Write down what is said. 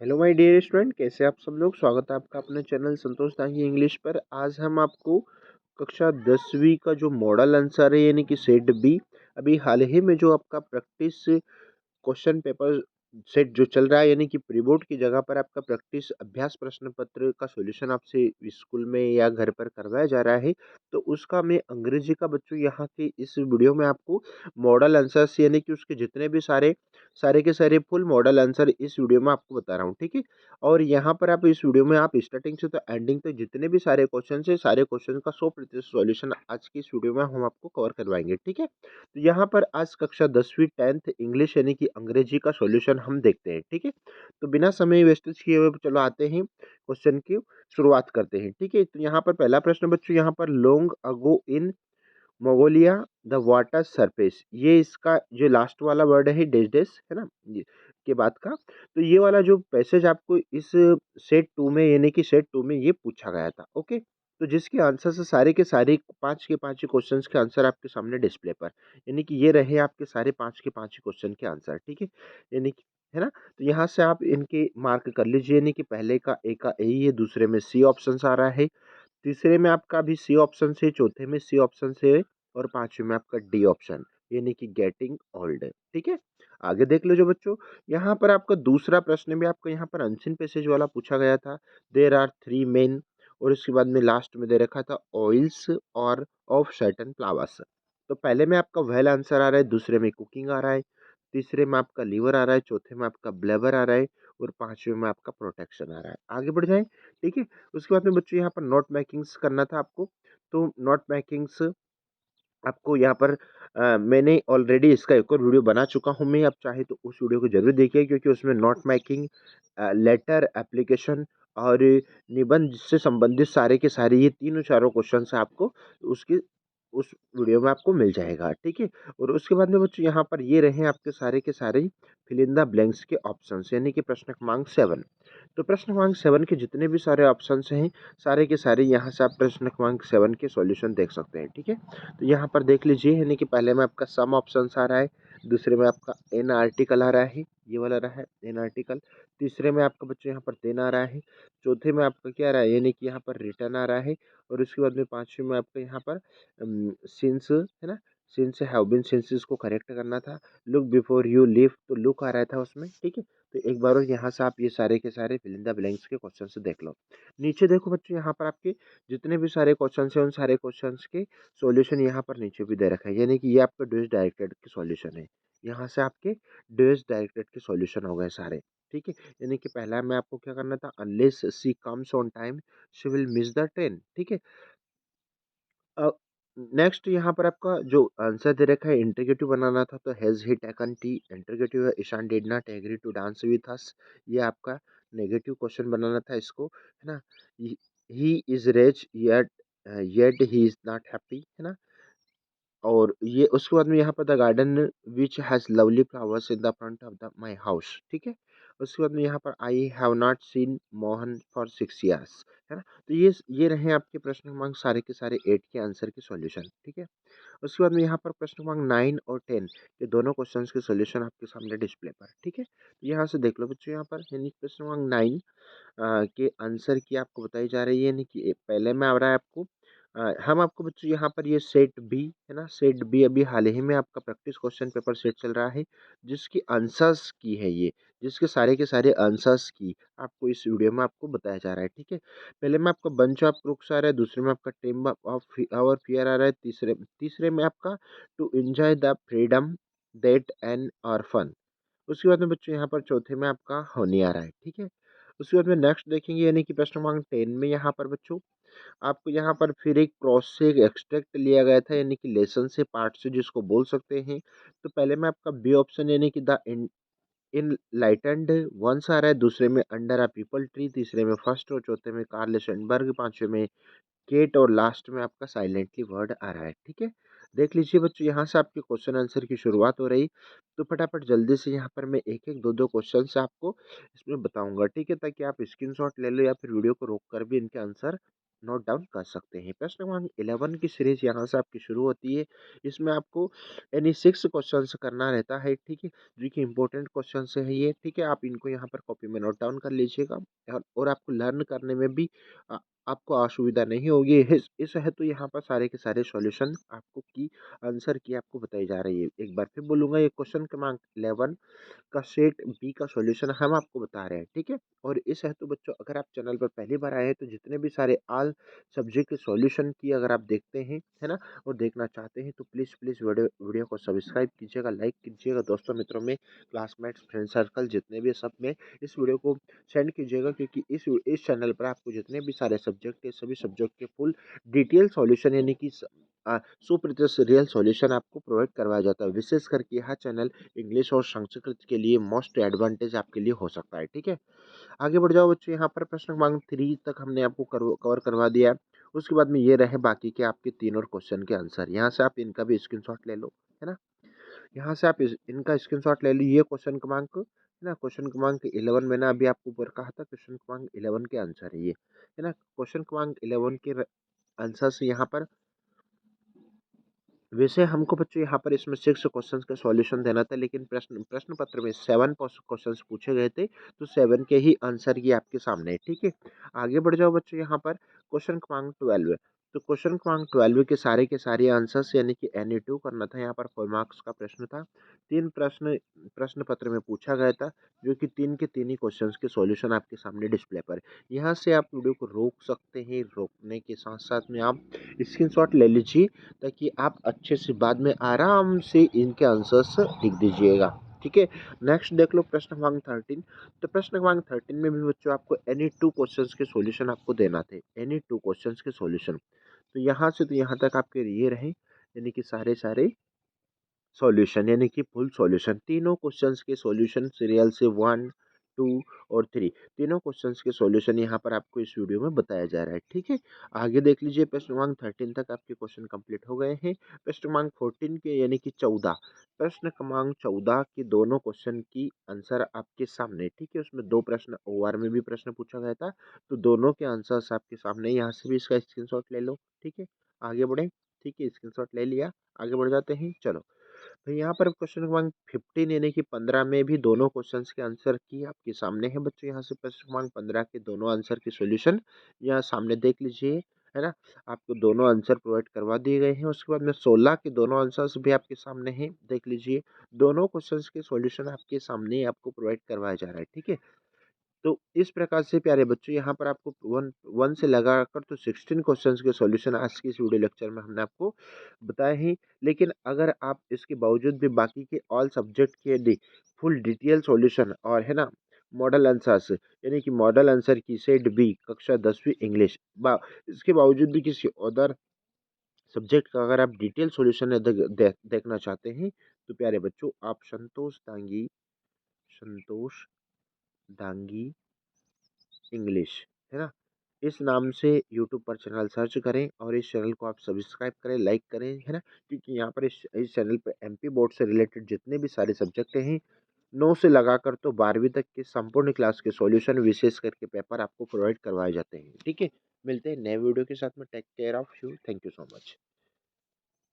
Hello my dear student, कैसे आप सब लोग। स्वागत है आपका अपने चैनल संतोष दांगी इंग्लिश पर। आज हम आपको कक्षा 10वीं का जो मॉडल आंसर है यानी कि सेट बी, अभी हाल ही में जो आपका प्रैक्टिस क्वेश्चन पेपर सेट जो चल रहा है यानी कि प्री बोर्ड की जगह पर आपका प्रैक्टिस अभ्यास प्रश्न पत्र का सॉल्यूशन आपसे स्कूल में या घर पर करवाया जा रहा है। तो उसका मैं अंग्रेजी का बच्चों यहाँ के इस वीडियो में आपको मॉडल आंसर्स यानी कि उसके जितने भी सारे सारे के सारे फुल मॉडल आंसर इस वीडियो में आपको बता रहा हूँ, ठीक है। और यहाँ पर आप इस वीडियो में आप स्टार्टिंग से तो एंडिंग तक जितने भी सारे क्वेश्चन है सारे क्वेश्चन का 100% सॉल्यूशन आज की इस वीडियो में हम आपको कवर करवाएंगे, ठीक है। तो यहाँ पर आज कक्षा 10वीं 10th इंग्लिश यानी कि अंग्रेजी का सॉल्यूशन हम देखते हैं, ठीक है। तो बिना समय वेस्टेज किए हुए चलो आते हैं क्वेश्चन की शुरुआत करते हैं, ठीक है। तो यहाँ पर पहला प्रश्न बच्चों, यहाँ पर long ago in Mongolia the water surface, ये इसका जो लास्ट वाला वर्ड है डेस डेस है ना, ये के बाद का। तो ये वाला जो पैसेज आपको इस सेट टू में यानी कि सेट टू में ये पूछा गया था, ओके। तो जिसके आंसर से सारे के सारे पांच के पांच क्वेश्चंस के आंसर आपके सामने डिस्प्ले पर, यानी कि ये रहे आपके सारे पांच के पांच क्वेश्चन के आंसर, ठीक है। यानी कि है ना। तो यहाँ से आप इनके मार्क कर लीजिए, यानी कि पहले का ए है, दूसरे में सी ऑप्शन आ रहा है, तीसरे में आपका भी सी ऑप्शन से, चौथे में सी ऑप्शन से, और पांचवे में आपका डी ऑप्शन यानी कि गेटिंग ओल्ड, ठीक है। आगे देख लो जो बच्चों, यहाँ पर आपका दूसरा प्रश्न भी आपका यहाँ पर अनसिन पैसेज वाला पूछा गया था। देर आर थ्री मेन, और उसके बाद में लास्ट में दे रखा था ऑयल्स और ऑफ सर्टन फ्लावर्स। तो पहले में आपका वेल आंसर आ रहा है, दूसरे में कुकिंग आ रहा है, तीसरे में आपका लीवर आ रहा है, चौथे में आपका ब्लेवर आ रहा है, और पांचवे में आपका प्रोटेक्शन आ रहा है। आगे बढ़ जाए, ठीक है। उसके बाद में बच्चों यहाँ पर नोट मेकिंग्स करना था आपको। तो नोट मेकिंग्स आपको यहाँ पर मैंने ऑलरेडी इसका एक और वीडियो बना चुका हूँ मैं, आप चाहे तो उस वीडियो को जरूर देखिए, क्योंकि उसमें नोट मेकिंग, लेटर, एप्लीकेशन और निबंध से संबंधित सारे के सारे ये तीनों चारों क्वेश्चन आपको उसके उस वीडियो में आपको मिल जाएगा, ठीक है। और उसके बाद में बच्चों यहाँ पर ये रहे आपके सारे के सारे फिल इन द ब्लैंक्स के ऑप्शंस, यानी कि प्रश्न क्रमांक 7। तो प्रश्न क्रमांक 7 के जितने भी सारे ऑप्शंस हैं सारे के सारे यहाँ से आप प्रश्न क्रमांक 7 के सॉल्यूशन देख सकते हैं, ठीक है। तो यहाँ पर देख लीजिए, यानी कि पहले में आपका सम ऑप्शन आ रहा है, दूसरे में आपका एन आर्टिकल आ रहा है, ये वाला रहा है एन आर्टिकल, तीसरे में आपका बच्चों यहाँ पर देन आ रहा है, चौथे में आपका क्या आ रहा है यानी कि यहाँ पर रिटर्न आ रहा है, और उसके बाद में पांचवे में आपका यहाँ पर सिंस है ना, सिंस हैव बीन, सिंस इसको करेक्ट करना था। लुक बिफोर यू लिव, तो लुक आ रहा था उसमें, ठीक है। तो एक बार और यहाँ से आप ये सारे के सारे फिल इन द ब्लैंक्स के क्वेश्चन से देख लो। नीचे देखो बच्चों, यहाँ पर आपके जितने भी सारे क्वेश्चन हैं उन सारे क्वेश्चंस के सॉल्यूशन यहाँ पर नीचे भी दे रखा है, यानी कि ये आपका ड्यूज डायरेक्टेड के सॉल्यूशन है। यहाँ से आपके ड्यूज डायरेक्टेड के सॉल्यूशन हो गए सारे, ठीक है। यानी कि पहला में आपको क्या करना था, unless she comes on time she will miss the train, ठीक है। नेक्स्ट यहाँ पर आपका जो आंसर दे रखा है इंटीग्रेटिव बनाना था, तो has he taken tea, interrogative है Ishan did not agree to dance with us, ये आपका नेगेटिव क्वेश्चन बनाना था इसको, है ना। He is rich yet he is not happy, है ना। और ये उसके बाद में यहाँ पर the garden which has lovely flowers in the front of the my house, ठीक है। उसके बाद में यहाँ पर I have not seen Mohan for 6 years, है ना। तो ये रहे आपके प्रश्न क्रमांक सारे के सारे 8 के आंसर के सॉल्यूशन, ठीक है। उसके बाद में यहाँ पर प्रश्न क्रमांक 9 और 10 ये दोनों क्वेश्चंस के सॉल्यूशन आपके सामने डिस्प्ले पर, ठीक है। तो यहाँ से देख लो बच्चों, यहाँ पर यानी प्रश्न क्रमांक 9 के आंसर की आपको बताई जा रही है, यानी कि पहले में आ रहा है आपको हम आपको बच्चों यहाँ पर ये सेट बी है ना, सेट बी अभी हाल ही में आपका प्रैक्टिस क्वेश्चन पेपर सेट चल रहा है, जिसकी आंसर्स की है ये, जिसके सारे के सारे आंसर्स की आपको इस वीडियो में आपको बताया जा रहा है, ठीक है। पहले में आपका बंच ऑफ फ्रूट्स आ रहा है, दूसरे में आपका टेम ऑफ आवर फियर आ रहा है, तीसरे तीसरे में आपका to enjoy the freedom that and are fun. उसके बाद में बच्चों यहाँ पर चौथे में आपका होनी आ रहा है, ठीक है। उसके बाद में नेक्स्ट देखेंगे, यानी कि प्रश्न क्रमांक 10 में यहाँ पर बच्चों आपको यहाँ पर फिर एक क्रॉस से एक एक्सट्रैक्ट लिया गया था, यानी कि लेसन से पार्ट से जिसको बोल सकते हैं। तो पहले में आपका बी ऑप्शन यानी कि द इन लाइटेंड वंस आ रहा है, दूसरे में अंडर अ पीपल ट्री, तीसरे में फर्स्ट, और चौथे में कार्ल सैंडबर्ग, पांचवे में केट, और लास्ट में आपका साइलेंटली वर्ड आ रहा है, ठीक है। देख लीजिए बच्चों, यहाँ से आपके क्वेश्चन आंसर की शुरुआत हो रही। तो फटाफट जल्दी से यहाँ पर मैं एक एक दो दो क्वेश्चन से आपको इसमें बताऊंगा, ठीक है, ताकि आप स्क्रीनशॉट ले लो या फिर वीडियो को रोक कर भी इनके आंसर नोट डाउन कर सकते हैं। प्रश्न क्रमांक 11 की सीरीज यहाँ से आपकी शुरू होती है। इसमें आपको यानी 6 क्वेश्चंस करना रहता है, ठीक है, जो कि इंपॉर्टेंट क्वेश्चंस है ये, ठीक है। आप इनको यहाँ पर कॉपी में नोट डाउन कर लीजिएगा और आपको लर्न करने में भी अ, आपको असुविधा नहीं होगी। इस हेतु यहाँ पर सारे के सारे सॉल्यूशन आपको की आंसर की आपको बताई जा रही है। एक बार फिर बोलूँगा, ये क्वेश्चन क्रमांक 11 का सेट बी का सॉल्यूशन हम आपको बता रहे हैं, ठीक है। और इस हेतु बच्चों, अगर आप चैनल पर पहली बार आए हैं तो जितने भी सारे ऑल सब्जेक्ट के सॉल्यूशन की अगर आप देखते हैं, है ना, और देखना चाहते हैं तो प्लीज़ प्लीज़ वीडियो को सब्सक्राइब कीजिएगा, लाइक कीजिएगा, दोस्तों मित्रों में, क्लासमेट्स, फ्रेंड सर्कल जितने भी सब में इस वीडियो को सेंड कीजिएगा, क्योंकि इस चैनल पर आपको जितने भी सारे सब्जेक्ट है सभी सब्जेक्ट के फुल डिटेल सॉल्यूशन यानी कि 100% रियल सॉल्यूशन आपको प्रोवाइड करवाया जाता है। विशेष करके यह चैनल इंग्लिश और संस्कृत के लिए मोस्ट एडवांटेज आपके लिए हो सकता है, ठीक है। आगे बढ़ जाओ बच्चों, यहाँ पर प्रश्न क्रमांक 3 तक हमने आपको कवर करवा दिया है। उसके बाद में ये रहे बाकी के आपके 3 और क्वेश्चन के आंसर। यहाँ से आप इनका भी स्क्रीनशॉट ले लो, है ना। यहाँ से आप इनका स्क्रीनशॉट ले लीजिए। क्वेश्चन क्रमांक, है ना, क्वेश्चन क्रमांक 11 मैंने अभी आपको ऊपर कहा था, क्वेश्चन क्रमांक 11 के आंसर है ये, है ना। क्वेश्चन क्रमांक 11 के आंसर से यहाँ पर वैसे हमको बच्चों यहाँ पर इसमें 6 क्वेश्चंस का सॉल्यूशन देना था, लेकिन प्रश्न प्रश्न पत्र में 7 क्वेश्चंस पूछे गए थे, तो 7 के ही आंसर ये आपके सामने है, ठीक है। आगे बढ़ जाओ बच्चों, यहाँ पर क्वेश्चन क्रमांक 12, तो क्वेश्चन क्रमांक 12 के सारे आंसर्स यानी कि NE2 करना था। यहाँ पर 4 मार्क्स का प्रश्न था। 3 प्रश्न प्रश्न पत्र में पूछा गया था, जो कि 3 के 3 ही क्वेश्चंस के सॉल्यूशन आपके सामने डिस्प्ले पर है। यहाँ से आप वीडियो को रोक सकते हैं, रोकने के साथ साथ में आप स्क्रीनशॉट ले लीजिए, ताकि आप अच्छे से बाद में आराम से इनके आंसर्स लिख दीजिएगा, ठीक है। नेक्स्ट देख लो प्रश्न क्रमांक 13। तो प्रश्न क्रमांक 13 में भी बच्चों आपको NE2 क्वेश्चंस के सॉल्यूशन आपको देना थे, NE2 क्वेश्चंस के सॉल्यूशन। तो यहाँ से तो यहाँ तक आपके ये रहे, यानी कि सारे सारे सॉल्यूशन यानी कि फुल सॉल्यूशन, तीनों क्वेश्चंस के सॉल्यूशन सीरियल से 1, 2 और 3, तीनों क्वेश्चंस के सॉल्यूशन यहाँ पर आपको इस वीडियो में बताया जा रहा है, ठीक है। आगे देख लीजिए, प्रश्न क्रमांक 13 तक आपके क्वेश्चन कंप्लीट हो गए हैं। प्रश्न क्रमांक 14 के यानी कि 14, प्रश्न क्रमांक 14 के दोनों क्वेश्चन की आंसर आपके सामने, ठीक है। उसमें 2 प्रश्न OR में भी प्रश्न पूछा गया था, तो दोनों के आंसर्स आपके सामने, यहाँ से भी इसका स्क्रीनशॉट ले लो, ठीक है। आगे बढ़े, ठीक है, स्क्रीनशॉट ले लिया, आगे बढ़ जाते हैं, चलो। तो यहाँ पर क्वेश्चन क्रमांक 15 यानी कि 15 में भी दोनों क्वेश्चंस के आंसर की आपके सामने है बच्चों। यहाँ से प्रश्न क्रमांक 15 के दोनों आंसर के सॉल्यूशन यहाँ सामने देख लीजिए, है ना। आपको दोनों आंसर प्रोवाइड करवा दिए गए हैं। उसके बाद में 16 के दोनों आंसर्स भी आपके सामने हैं, देख लीजिए। दोनों क्वेश्चंस के सॉल्यूशन आपके सामने आपको प्रोवाइड करवाया जा रहा है, ठीक है। तो इस प्रकार से प्यारे बच्चों, यहाँ पर आपको वन वन से लगाकर तो 16 क्वेश्चंस के सॉल्यूशन आज की इस वीडियो लेक्चर में हमने आपको बताए हैं। लेकिन अगर आप इसके बावजूद भी बाकी के ऑल सब्जेक्ट के फुल डिटेल सॉल्यूशन और, है ना, मॉडल आंसर्स यानी कि मॉडल आंसर की सेट बी कक्षा 10वीं इंग्लिश, इसके बावजूद भी किसी अदर सब्जेक्ट का अगर आप डिटेल सॉल्यूशन देखना चाहते हैं, तो प्यारे बच्चों आप संतोष दांगी इंग्लिश, है ना, इस नाम से यूट्यूब पर चैनल सर्च करें और इस चैनल को आप सब्सक्राइब करें, लाइक करें, है ना, क्योंकि यहाँ पर इस चैनल पर MP बोर्ड से रिलेटेड जितने भी सारे सब्जेक्ट हैं, 9 से लगाकर तो 12वीं तक के संपूर्ण क्लास के सॉल्यूशन विशेष करके पेपर आपको प्रोवाइड करवाए जाते हैं, ठीक है। मिलते हैं नए वीडियो के साथ में। Take care of you, thank you so much.